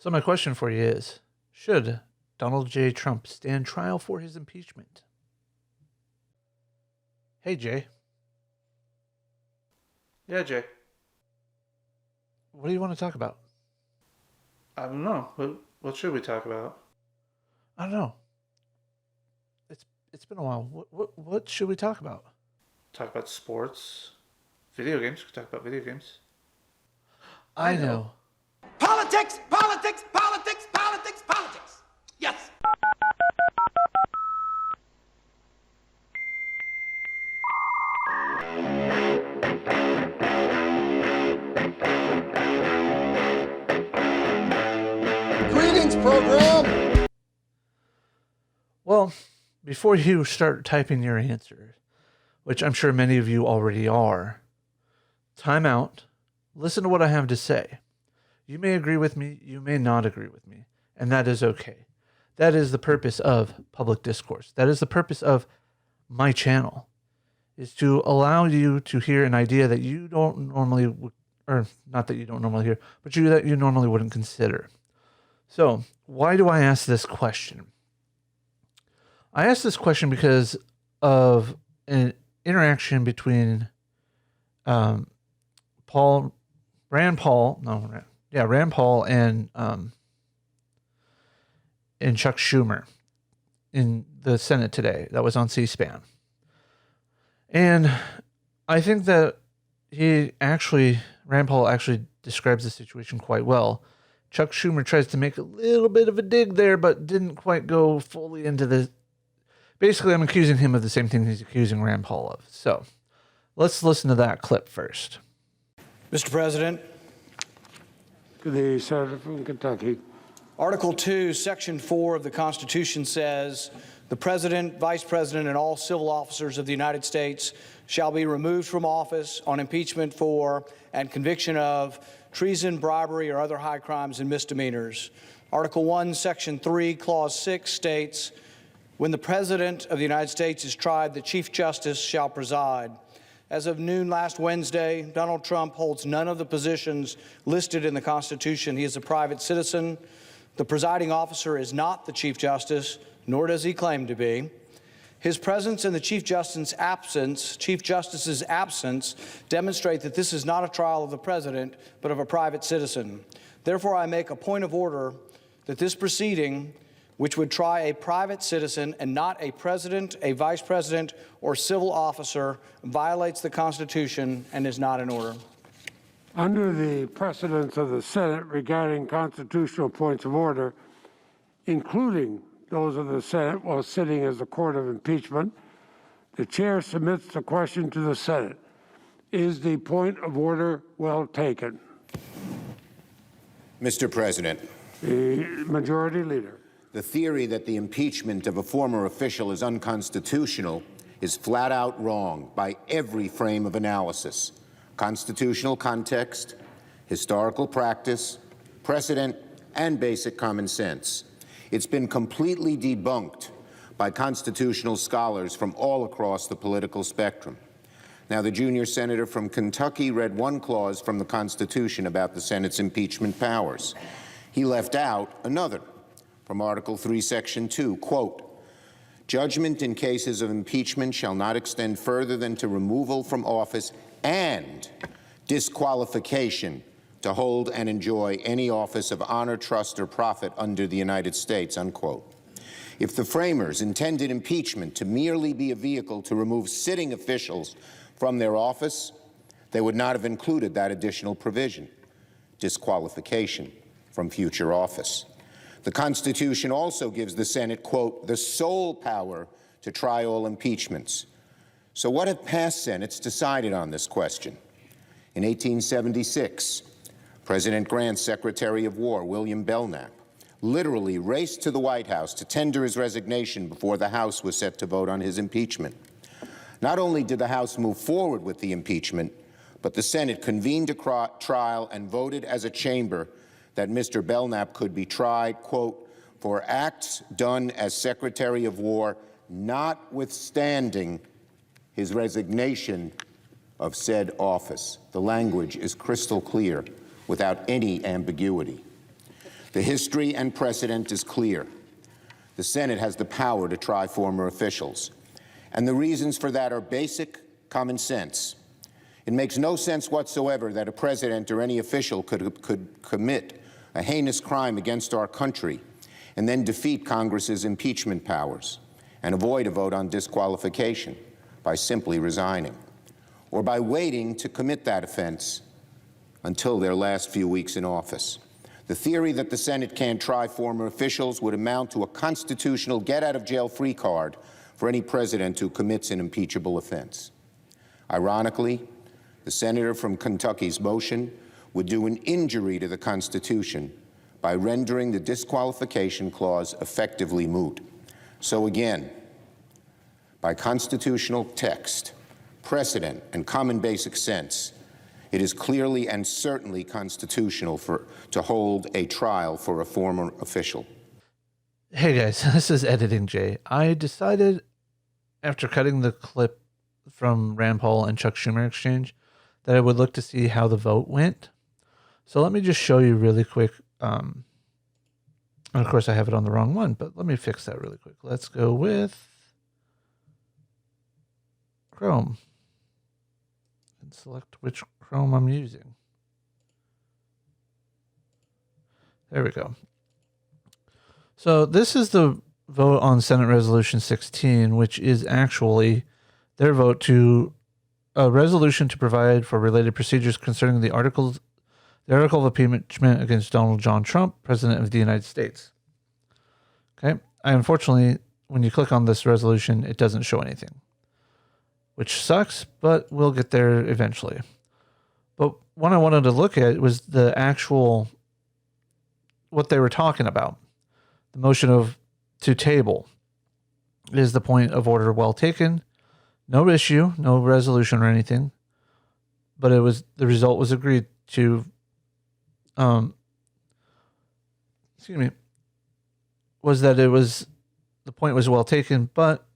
So my question for you is, should Donald J. Trump stand trial for his impeachment? Hey, Jay. Yeah, Jay. What do you want to talk about? I don't know. What should we talk about? I don't know. It's been a while. What should we talk about? Talk about sports, video games. We can talk about video games. I know. Politics, politics, politics, politics, politics. Yes. Greetings, program. Well, before you start typing your answers, which I'm sure many of you already are, time out. Listen to what I have to say. You may agree with me, you may not agree with me, and that is okay. That is the purpose of public discourse. That is the purpose of my channel, is to allow you to hear an idea that you don't normally, or not that you don't normally hear, but that you normally wouldn't consider. So, why do I ask this question? I ask this question because of an interaction between Rand Paul and Chuck Schumer in the Senate today. That was on C-SPAN. And I think that Rand Paul actually describes the situation quite well. Chuck Schumer tries to make a little bit of a dig there, but didn't quite go fully into the... Basically, I'm accusing him of the same thing he's accusing Rand Paul of. So let's listen to that clip first. Mr. President. To the Senator from Kentucky. Article 2, Section 4 of the Constitution says, the President, Vice President, and all civil officers of the United States shall be removed from office on impeachment for and conviction of treason, bribery, or other high crimes and misdemeanors. Article 1, Section 3, Clause 6 states, when the President of the United States is tried, the Chief Justice shall preside. As of noon last Wednesday, Donald Trump holds none of the positions listed in the Constitution. He is a private citizen. The presiding officer is not the Chief Justice, nor does he claim to be. His presence and the Chief Justice's absence demonstrate that this is not a trial of the President, but of a private citizen. Therefore, I make a point of order that this proceeding, which would try a private citizen and not a president, a vice president, or civil officer, violates the Constitution and is not in order. Under the precedents of the Senate regarding constitutional points of order, including those of the Senate while sitting as a court of impeachment, the chair submits the question to the Senate. Is the point of order well taken? Mr. President. The Majority Leader. The theory that the impeachment of a former official is unconstitutional is flat out wrong by every frame of analysis: constitutional context, historical practice, precedent, and basic common sense. It's been completely debunked by constitutional scholars from all across the political spectrum. Now, the junior senator from Kentucky read one clause from the Constitution about the Senate's impeachment powers. He left out another from Article 3, Section 2, quote, judgment in cases of impeachment shall not extend further than to removal from office and disqualification to hold and enjoy any office of honor, trust, or profit under the United States, unquote. If the framers intended impeachment to merely be a vehicle to remove sitting officials from their office, they would not have included that additional provision, disqualification from future office. The Constitution also gives the Senate, quote, the sole power to try all impeachments. So what have past Senates decided on this question? In 1876, President Grant's Secretary of War, William Belknap, literally raced to the White House to tender his resignation before the House was set to vote on his impeachment. Not only did the House move forward with the impeachment, but the Senate convened a trial and voted as a chamber that Mr. Belknap could be tried, quote, for acts done as Secretary of War, notwithstanding his resignation of said office. The language is crystal clear, without any ambiguity. The history and precedent is clear. The Senate has the power to try former officials. And the reasons for that are basic common sense. It makes no sense whatsoever that a president or any official could commit a heinous crime against our country and then defeat Congress's impeachment powers and avoid a vote on disqualification by simply resigning, or by waiting to commit that offense until their last few weeks in office. The theory that the Senate can't try former officials would amount to a constitutional get-out-of-jail-free card for any president who commits an impeachable offense. Ironically, the senator from Kentucky's motion would do an injury to the Constitution by rendering the disqualification clause effectively moot. So again, by constitutional text, precedent, and common basic sense, it is clearly and certainly constitutional to hold a trial for a former official. Hey guys, this is Editing Jay. I decided after cutting the clip from Rand Paul and Chuck Schumer exchange that I would look to see how the vote went. So let me just show you really quick. And of course I have it on the wrong one, but let me fix that really quick. Let's go with Chrome and select which Chrome I'm using. There we go. So this is the vote on Senate Resolution 16, which is actually their vote to a resolution to provide for related procedures concerning the article of impeachment against Donald John Trump, President of the United States. Okay. Unfortunately, when you click on this resolution, it doesn't show anything, which sucks, but we'll get there eventually. But what I wanted to look at was the actual, what they were talking about. The motion to table is the point of order well taken. No issue, no resolution or anything, but the result was agreed to. Was that the point was well taken, but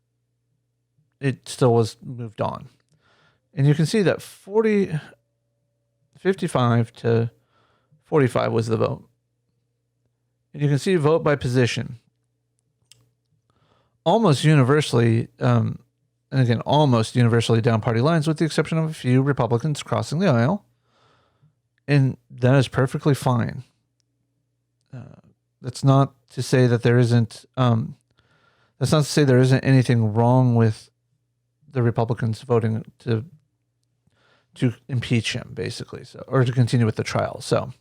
it still was moved on. And you can see that 55 to 45 was the vote. And you can see vote by position. Almost universally, and again, almost universally down party lines, with the exception of a few Republicans crossing the aisle. And that is perfectly fine. That's not to say that there isn't. That's not to say there isn't anything wrong with the Republicans voting to impeach him, basically, or to continue with the trial. So,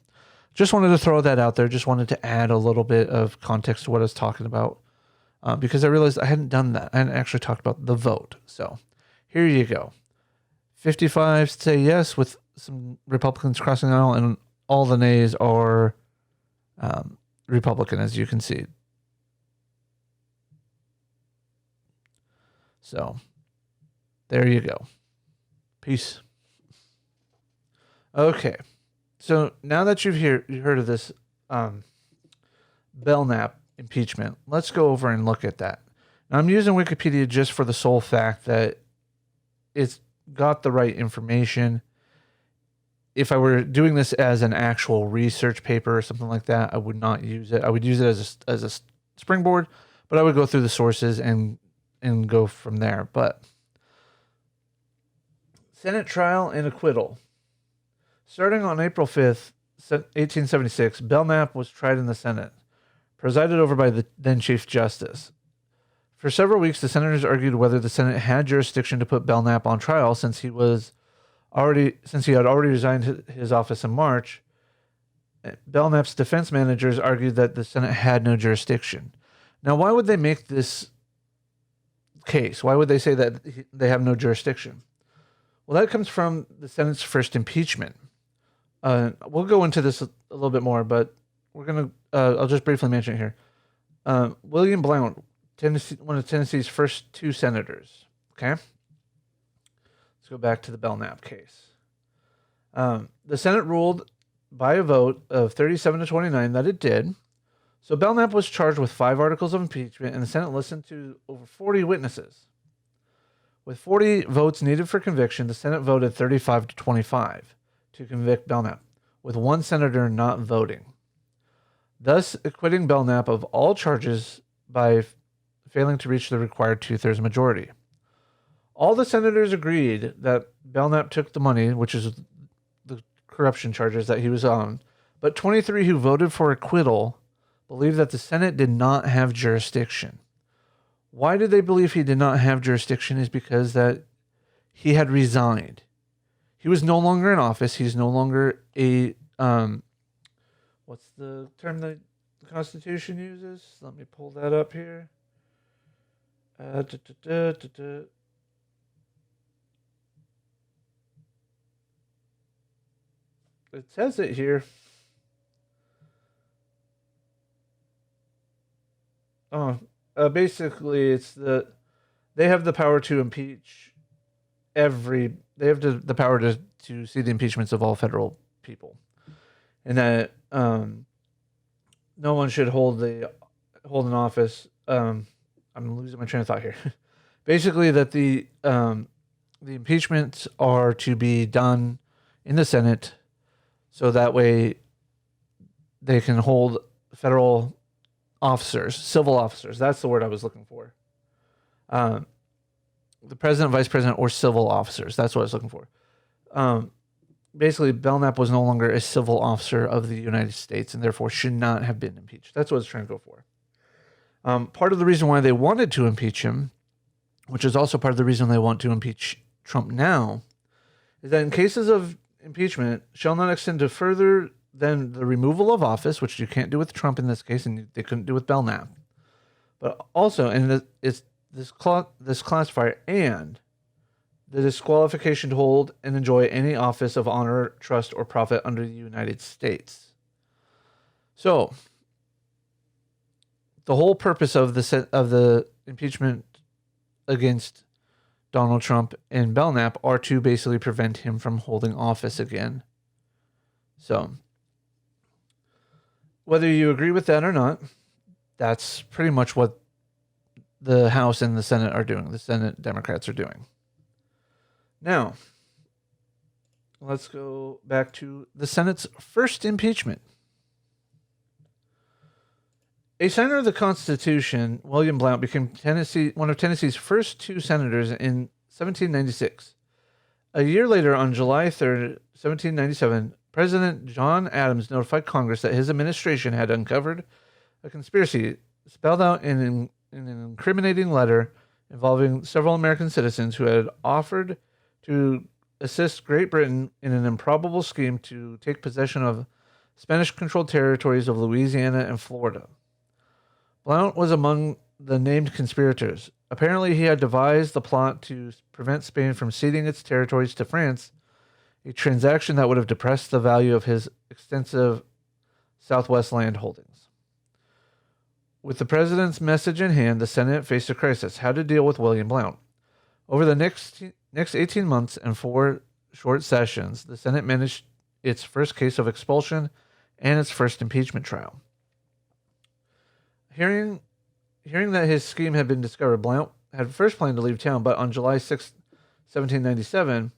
just wanted to throw that out there. Just wanted to add a little bit of context to what I was talking about, because I realized I hadn't done that. I hadn't actually talked about the vote. So, here you go. 55 say yes, with some Republicans crossing the aisle, and all the nays are Republican, as you can see. So, there you go. Peace. Okay. So, now that you've heard of this Belknap impeachment, let's go over and look at that. Now, I'm using Wikipedia just for the sole fact that it's got the right information. If I were doing this as an actual research paper or something like that, I would not use it. I would use it as a springboard, but I would go through the sources and go from there. But Senate trial and acquittal. Starting on April 5th, 1876, Belknap was tried in the Senate, presided over by the then Chief Justice. For several weeks, the senators argued whether the Senate had jurisdiction to put Belknap on trial since he had already resigned his office in March. Belknap's defense managers argued that the Senate had no jurisdiction. Now, why would they make this case? Why would they say that they have no jurisdiction? Well, that comes from the Senate's first impeachment. We'll go into this a little bit more, but we're going to, I'll just briefly mention it here. William Blount, one of Tennessee's first two senators. Okay. Let's go back to the Belknap case. The Senate ruled by a vote of 37 to 29 that it did. So Belknap was charged with 5 articles of impeachment, and the Senate listened to over 40 witnesses. With 40 votes needed for conviction, the Senate voted 35 to 25 to convict Belknap, with one senator not voting. thus acquitting Belknap of all charges by failing to reach the required two-thirds majority. All the senators agreed that Belknap took the money, which is the corruption charges that he was on, but 23 who voted for acquittal believed that the Senate did not have jurisdiction. Why did they believe he did not have jurisdiction is because that he had resigned. He was no longer in office. He's no longer a, what's the term that the Constitution uses? Let me pull that up here. It says it here. Basically, it's they have the power to impeach they have the power to see the impeachments of all federal people, and that no one should hold an office. I'm losing my train of thought here. Basically, that the impeachments are to be done in the Senate, so that way they can hold federal officers, civil officers. That's the word I was looking for. The president, vice president, or civil officers. That's what I was looking for. Basically, Belknap was no longer a civil officer of the United States and therefore should not have been impeached. That's what I was trying to go for. Part of the reason why they wanted to impeach him, which is also part of the reason they want to impeach Trump now, is that in cases of impeachment shall not extend to further than the removal of office, which you can't do with Trump in this case, and they couldn't do with Belknap. But also, and it's this classifier, and the disqualification to hold and enjoy any office of honor, trust, or profit under the United States. So, the whole purpose of the impeachment against Donald Trump and Belknap are to basically prevent him from holding office again. So, whether you agree with that or not, that's pretty much what the House and the Senate are doing. The Senate Democrats are doing. Now, let's go back to the Senate's first impeachment. A signer of the Constitution, William Blount, became one of Tennessee's first two senators in 1796. A year later, on July 3rd, 1797, President John Adams notified Congress that his administration had uncovered a conspiracy spelled out in an incriminating letter involving several American citizens who had offered to assist Great Britain in an improbable scheme to take possession of Spanish-controlled territories of Louisiana and Florida. Blount was among the named conspirators. Apparently, he had devised the plot to prevent Spain from ceding its territories to France, a transaction that would have depressed the value of his extensive Southwest land holdings. With the president's message in hand, the Senate faced a crisis: how to deal with William Blount. Over the next 18 months and 4 short sessions, the Senate managed its first case of expulsion and its first impeachment trial. Hearing that his scheme had been discovered, Blount had first planned to leave town, but on July 6, 1797,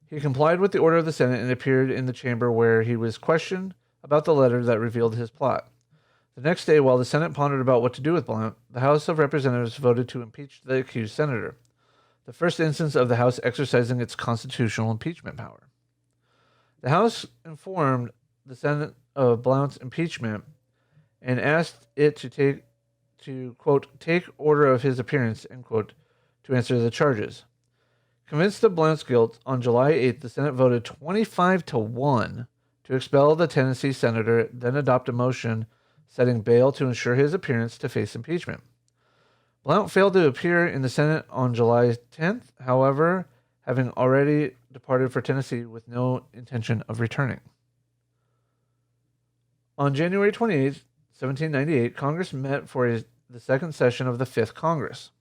he complied with the order of the Senate and appeared in the chamber where he was questioned about the letter that revealed his plot. The next day, while the Senate pondered about what to do with Blount, the House of Representatives voted to impeach the accused senator, the first instance of the House exercising its constitutional impeachment power. The House informed the Senate of Blount's impeachment and asked it to quote, take order of his appearance, end quote, to answer the charges. Convinced of Blount's guilt, on July 8th, the Senate voted 25-1 to expel the Tennessee senator, then adopt a motion setting bail to ensure his appearance to face impeachment. Blount failed to appear in the Senate on July 10th, however, having already departed for Tennessee with no intention of returning. On January 28th, 1798, Congress met for the second session of the Fifth Congress.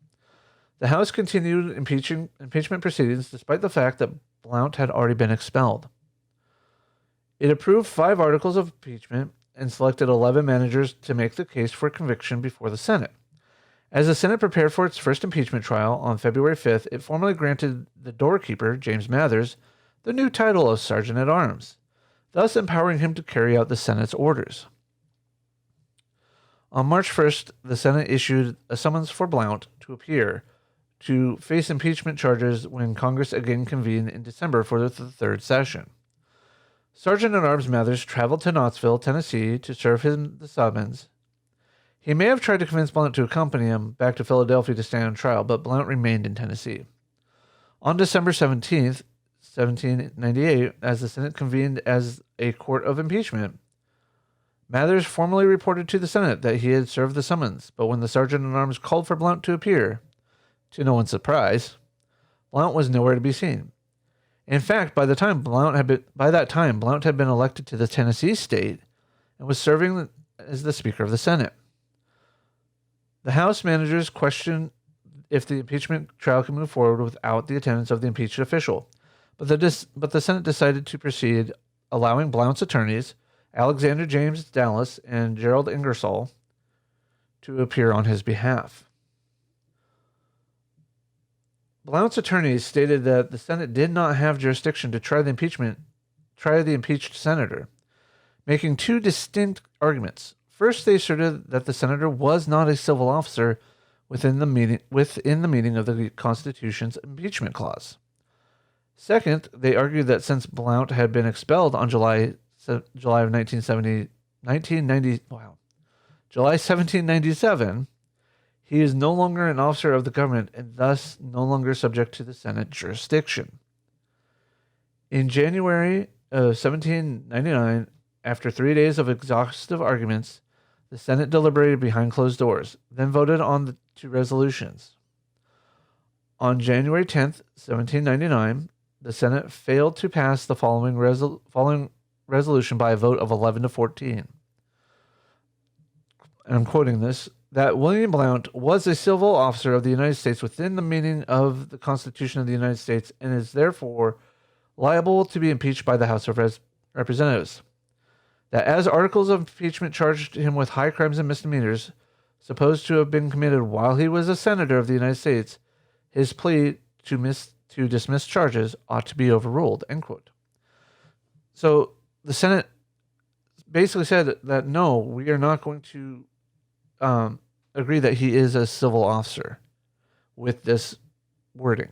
The House continued impeachment proceedings despite the fact that Blount had already been expelled. It approved 5 articles of impeachment and selected 11 managers to make the case for conviction before the Senate. As the Senate prepared for its first impeachment trial on February 5th, it formally granted the doorkeeper, James Mathers, the new title of Sergeant at Arms, thus empowering him to carry out the Senate's orders. On March 1st, the Senate issued a summons for Blount to appear to face impeachment charges when Congress again convened in December for the third session. Sergeant-at-Arms Mathers traveled to Knoxville, Tennessee, to serve him the summons. He may have tried to convince Blount to accompany him back to Philadelphia to stand on trial, but Blount remained in Tennessee. On December 17th, 1798, as the Senate convened as a court of impeachment, Mathers formally reported to the Senate that he had served the summons, but when the Sergeant-at-Arms called for Blount to appear, to no one's surprise, Blount was nowhere to be seen. In fact, by that time, Blount had been elected to the Tennessee state and was serving as the Speaker of the Senate. The House managers questioned if the impeachment trial could move forward without the attendance of the impeached official, but the Senate decided to proceed, allowing Blount's attorneys, Alexander James Dallas and Gerald Ingersoll, to appear on his behalf. Blount's attorneys stated that the Senate did not have jurisdiction to try the impeached senator, making two distinct arguments. First, they asserted that the senator was not a civil officer within the meaning of the Constitution's impeachment clause. Second, they argued that since Blount had been expelled on July of 1797, he is no longer an officer of the government and thus no longer subject to the Senate jurisdiction. In January of 1799, after 3 days of exhaustive arguments, the Senate deliberated behind closed doors, then voted on the two resolutions. On January 10th, 1799, the Senate failed to pass the following resolution by a vote of 11 to 14. And I'm quoting this, that William Blount was a civil officer of the United States within the meaning of the Constitution of the United States and is therefore liable to be impeached by the House of Representatives. That as articles of impeachment charged him with high crimes and misdemeanors supposed to have been committed while he was a senator of the United States, his plea to dismiss charges ought to be overruled, end quote. So the Senate basically said that no, we are not going to agree that he is a civil officer with this wording.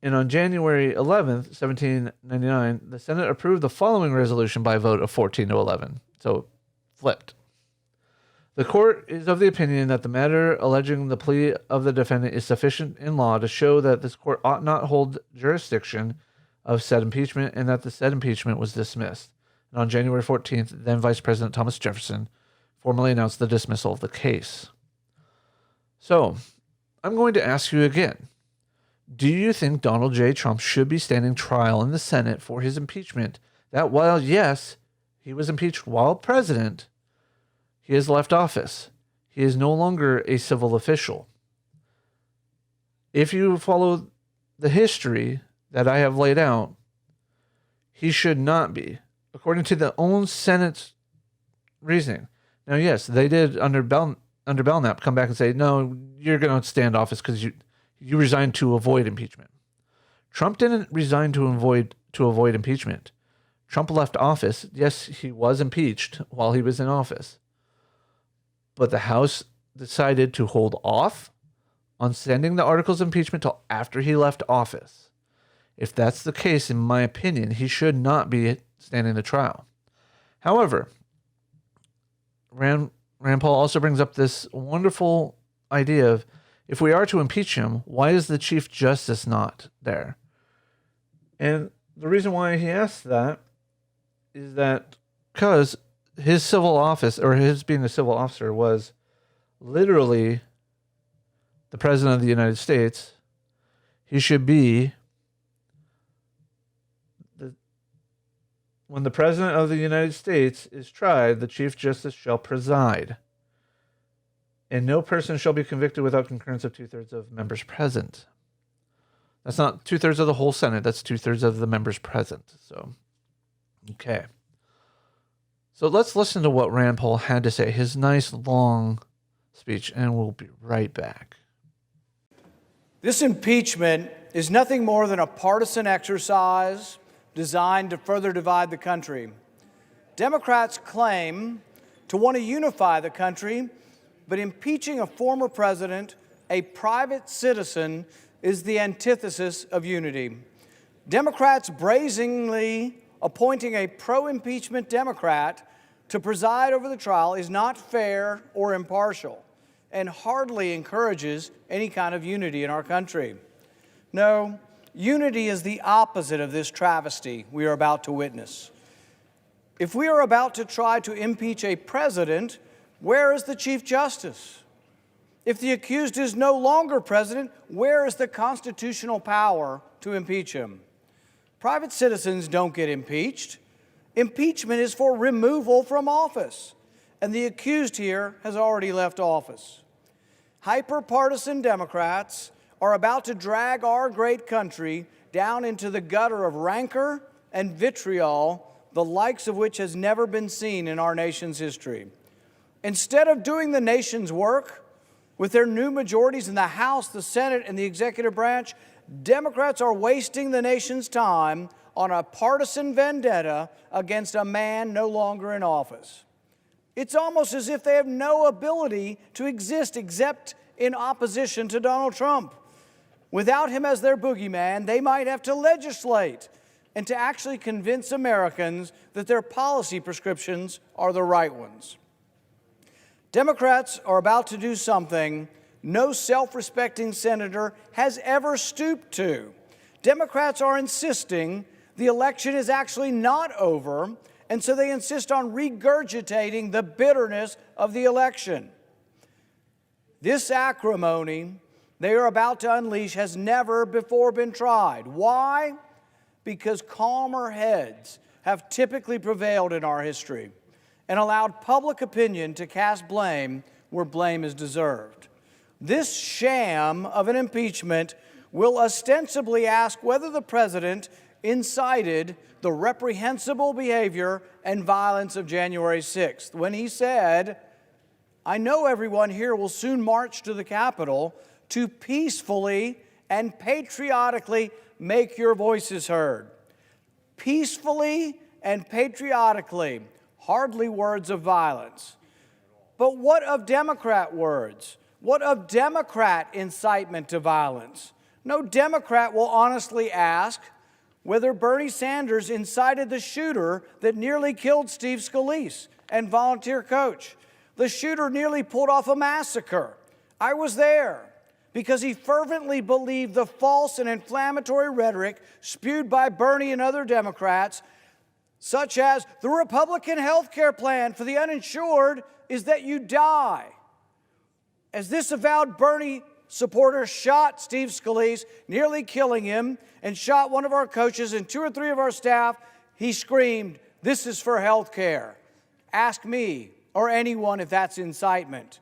And on January 11th, 1799, the Senate approved the following resolution by a vote of 14 to 11. So flipped. The court is of the opinion that the matter alleging the plea of the defendant is sufficient in law to show that this court ought not hold jurisdiction of said impeachment and that the said impeachment was dismissed. And on January 14th, then Vice President Thomas Jefferson formally announced the dismissal of the case. So, I'm going to ask you again. Do you think Donald J. Trump should be standing trial in the Senate for his impeachment that while, yes, he was impeached while president, he has left office? He is no longer a civil official. If you follow the history that I have laid out, he should not be, according to the own Senate's reasoning. Now, yes, they did under Belknap come back and say, no, you're going to stand office because you resigned to avoid impeachment. Trump didn't resign to avoid impeachment. Trump left office. Yes, he was impeached while he was in office. But the House decided to hold off on sending the articles of impeachment till after he left office. If that's the case, in my opinion, he should not be standing the trial. However, Rand Paul also brings up this wonderful idea of, if we are to impeach him, why is the Chief Justice not there? And the reason why he asks that is that because his civil office, or his being a civil officer, was literally the President of the United States, he should be when the President of the United States is tried, the Chief Justice shall preside, and no person shall be convicted without concurrence of 2/3 of members present. That's not 2/3 of the whole Senate. That's 2/3 of the members present. So, okay. So let's listen to what Rand Paul had to say, his nice long speech, and we'll be right back. This impeachment is nothing more than a partisan exercise designed to further divide the country. Democrats claim to want to unify the country, but impeaching a former president, a private citizen, is the antithesis of unity. Democrats brazenly appointing a pro-impeachment Democrat to preside over the trial is not fair or impartial, and hardly encourages any kind of unity in our country. No, unity is the opposite of this travesty we are about to witness. If we are about to try to impeach a president, where is the Chief Justice? If the accused is no longer president, where is the constitutional power to impeach him? Private citizens don't get impeached. Impeachment is for removal from office, and the accused here has already left office. Hyper-partisan Democrats are about to drag our great country down into the gutter of rancor and vitriol, the likes of which has never been seen in our nation's history. Instead of doing the nation's work with their new majorities in the House, the Senate, and the executive branch, Democrats are wasting the nation's time on a partisan vendetta against a man no longer in office. It's almost as if they have no ability to exist except in opposition to Donald Trump. Without him as their boogeyman, they might have to legislate and to actually convince Americans that their policy prescriptions are the right ones. Democrats are about to do something no self-respecting senator has ever stooped to. Democrats are insisting the election is actually not over, and so they insist on regurgitating the bitterness of the election. This acrimony they are about to unleash has never before been tried. Why? Because calmer heads have typically prevailed in our history and allowed public opinion to cast blame where blame is deserved. This sham of an impeachment will ostensibly ask whether the president incited the reprehensible behavior and violence of January 6th, when he said, "I know everyone here will soon march to the Capitol to peacefully and patriotically make your voices heard." Peacefully and patriotically, hardly words of violence. But what of Democrat words? What of Democrat incitement to violence? No Democrat will honestly ask whether Bernie Sanders incited the shooter that nearly killed Steve Scalise and volunteer coach. The shooter nearly pulled off a massacre. I was there because he fervently believed the false and inflammatory rhetoric spewed by Bernie and other Democrats, such as the Republican health care plan for the uninsured is that you die. As this avowed Bernie supporter shot Steve Scalise, nearly killing him, and shot one of our coaches and 2 or 3 of our staff, he screamed, "This is for health care." Ask me or anyone if that's incitement.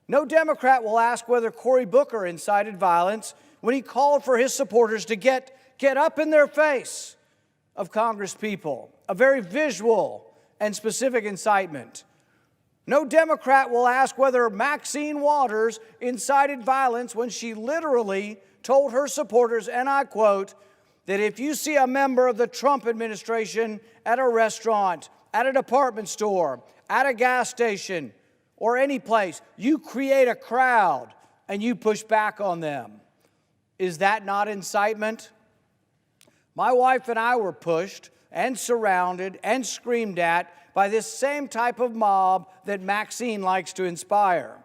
No Democrat will ask whether Cory Booker incited violence when he called for his supporters to get up in their face of Congress people, a very visual and specific incitement. No Democrat will ask whether Maxine Waters incited violence when she literally told her supporters, and I quote, that if you see a member of the Trump administration at a restaurant, at a department store, at a gas station, or any place, you create a crowd and you push back on them. Is that not incitement? My wife and I were pushed and surrounded and screamed at by this same type of mob that Maxine likes to inspire.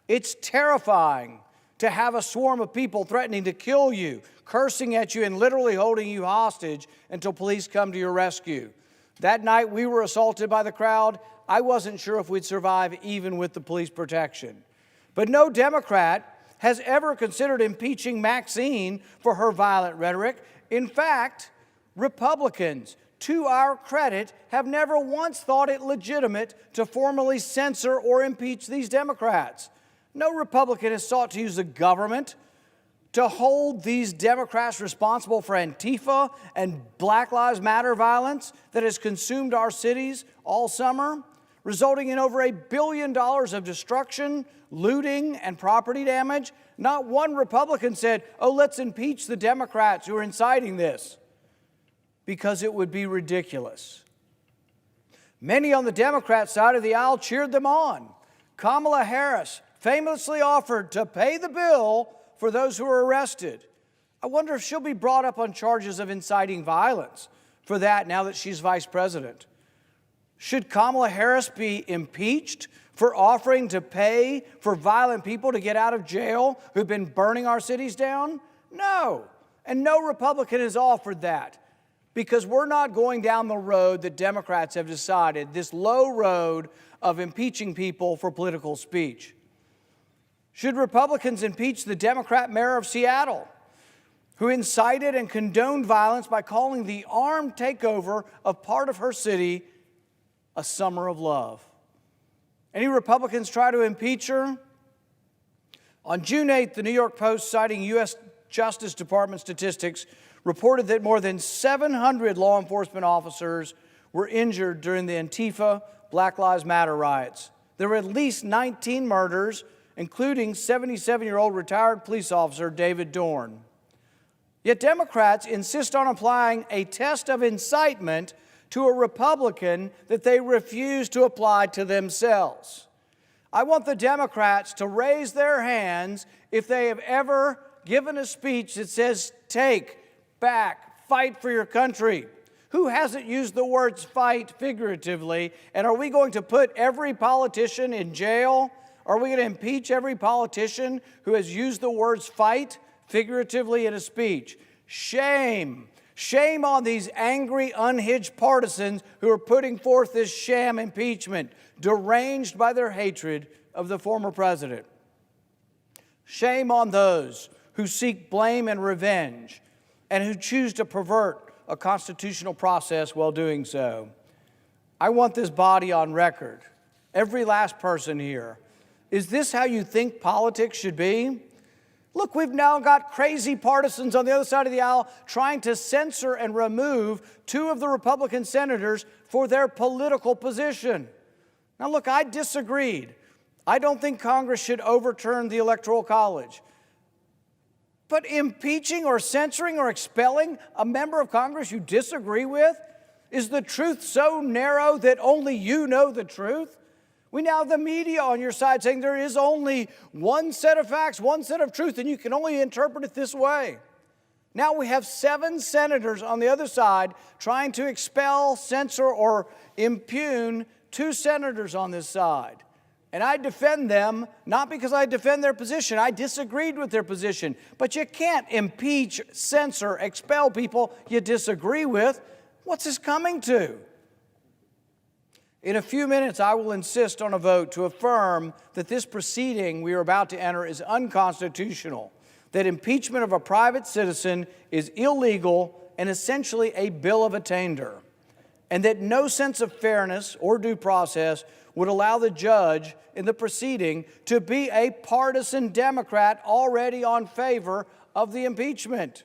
It's terrifying to have a swarm of people threatening to kill you, cursing at you, and literally holding you hostage until police come to your rescue. That night we were assaulted by the crowd. I wasn't sure if we'd survive even with the police protection. But no Democrat has ever considered impeaching Maxine for her violent rhetoric. In fact, Republicans, to our credit, have never once thought it legitimate to formally censor or impeach these Democrats. No Republican has sought to use the government to hold these Democrats responsible for Antifa and Black Lives Matter violence that has consumed our cities all summer, resulting in over $1 billion of destruction, looting, and property damage. Not one Republican said, "Oh, let's impeach the Democrats who are inciting this," because it would be ridiculous. Many on the Democrat side of the aisle cheered them on. Kamala Harris famously offered to pay the bill for those who were arrested. I wonder if she'll be brought up on charges of inciting violence for that now that she's vice president. Should Kamala Harris be impeached for offering to pay for violent people to get out of jail who've been burning our cities down? No. And no Republican has offered that, because we're not going down the road that Democrats have decided, this low road of impeaching people for political speech. Should Republicans impeach the Democrat mayor of Seattle, who incited and condoned violence by calling the armed takeover of part of her city a summer of love? Any Republicans try to impeach her? On June 8th, the New York Post, citing U.S. Justice Department statistics, reported that more than 700 law enforcement officers were injured during the Antifa Black Lives Matter riots. There were at least 19 murders, including 77-year-old retired police officer David Dorn. Yet Democrats insist on applying a test of incitement to a Republican that they refuse to apply to themselves. I want the Democrats to raise their hands if they have ever given a speech that says, take back, fight for your country. Who hasn't used the words fight figuratively? And are we going to put every politician in jail? Are we going to impeach every politician who has used the words fight figuratively in a speech? Shame. Shame on these angry, unhinged partisans who are putting forth this sham impeachment, deranged by their hatred of the former president. Shame on those who seek blame and revenge and who choose to pervert a constitutional process while doing so. I want this body on record, every last person here. Is this how you think politics should be? Look, we've now got crazy partisans on the other side of the aisle trying to censor and remove two of the Republican senators for their political position. Now, look, I disagreed. I don't think Congress should overturn the Electoral College. But impeaching or censoring or expelling a member of Congress you disagree with? Is the truth so narrow that only you know the truth? We now have the media on your side saying there is only one set of facts, one set of truth, and you can only interpret it this way. Now we have 7 senators on the other side trying to expel, censor, or impugn 2 senators on this side. And I defend them, not because I defend their position. I disagreed with their position. But you can't impeach, censor, expel people you disagree with. What's this coming to? In a few minutes, I will insist on a vote to affirm that this proceeding we are about to enter is unconstitutional, that impeachment of a private citizen is illegal and essentially a bill of attainder, and that no sense of fairness or due process would allow the judge in the proceeding to be a partisan Democrat already on favor of the impeachment.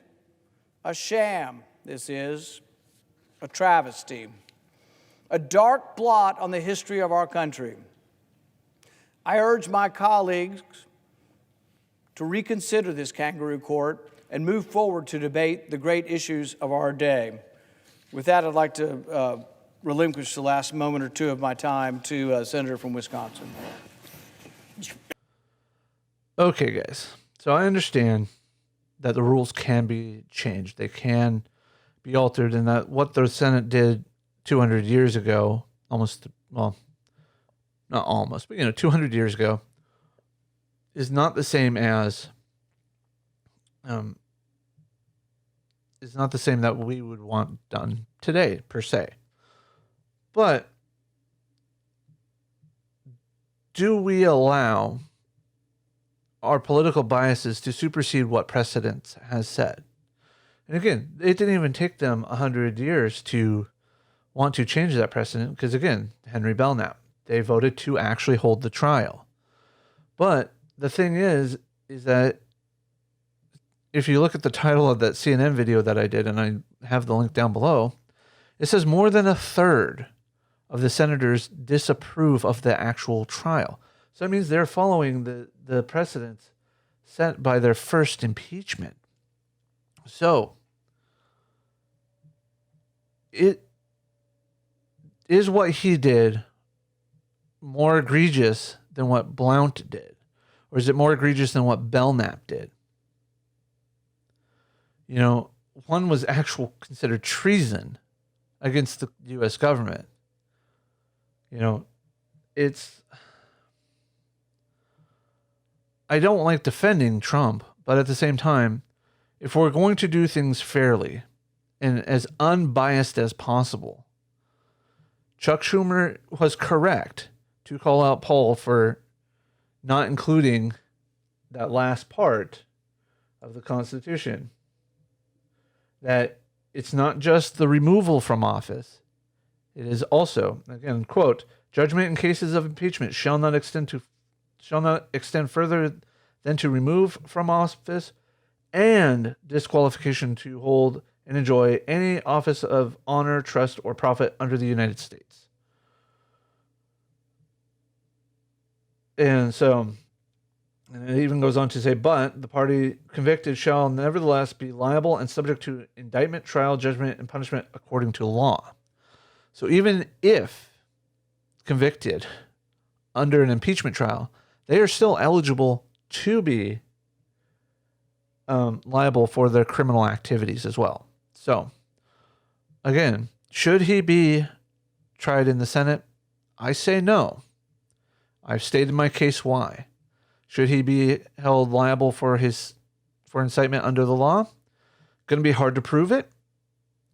A sham, this is, a travesty. A dark blot on the history of our country. I urge my colleagues to reconsider this kangaroo court and move forward to debate the great issues of our day. With that, I'd like to relinquish the last moment or two of my time to a senator from Wisconsin. Okay, guys. So I understand that the rules can be changed. They can be altered, and that what the Senate did 200 years ago, almost, well, not almost, but 200 years ago, is not the same as, is not the same that we would want done today, per se. But do we allow our political biases to supersede what precedence has said? And again, it didn't even take them 100 years to want to change that precedent, because again, Henry Belknap, they voted to actually hold the trial. But the thing is that if you look at the title of that CNN video that I did, and I have the link down below, it says more than a third of the senators disapprove of the actual trial. So that means they're following the precedents set by their first impeachment. So is what he did more egregious than what Blount did? Or is it more egregious than what Belknap did? You know, one was considered treason against the U.S. government. You know, I don't like defending Trump, but at the same time, if we're going to do things fairly and as unbiased as possible, Chuck Schumer was correct to call out Paul for not including that last part of the Constitution. That it's not just the removal from office. It is also, again, quote, judgment in cases of impeachment shall not extend further than to remove from office and disqualification to hold and enjoy any office of honor, trust, or profit under the United States. And so, and it even goes on to say, but the party convicted shall nevertheless be liable and subject to indictment, trial, judgment, and punishment according to law. So even if convicted under an impeachment trial, they are still eligible to be liable for their criminal activities as well. So, again, should he be tried in the Senate? I say no. I've stated my case why. Should he be held liable for incitement under the law? Going to be hard to prove it,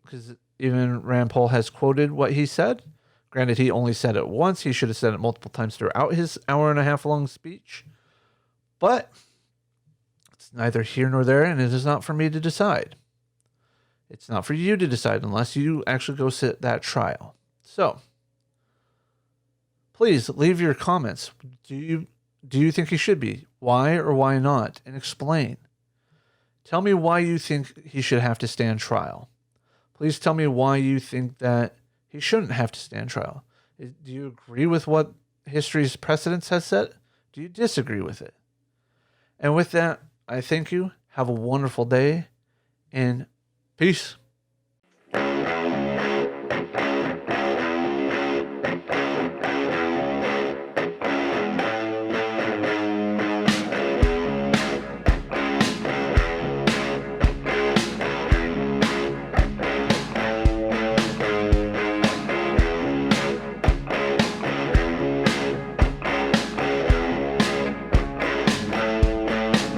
because even Rand Paul has quoted what he said. Granted, he only said it once. He should have said it multiple times throughout his hour-and-a-half long speech. But it's neither here nor there, and it is not for me to decide. It's not for you to decide unless you actually go sit that trial. So, please leave your comments. Do you think he should be? Why or why not? And explain. Tell me why you think he should have to stand trial. Please tell me why you think that he shouldn't have to stand trial. Do you agree with what history's precedence has said? Do you disagree with it? And with that, I thank you. Have a wonderful day, and peace.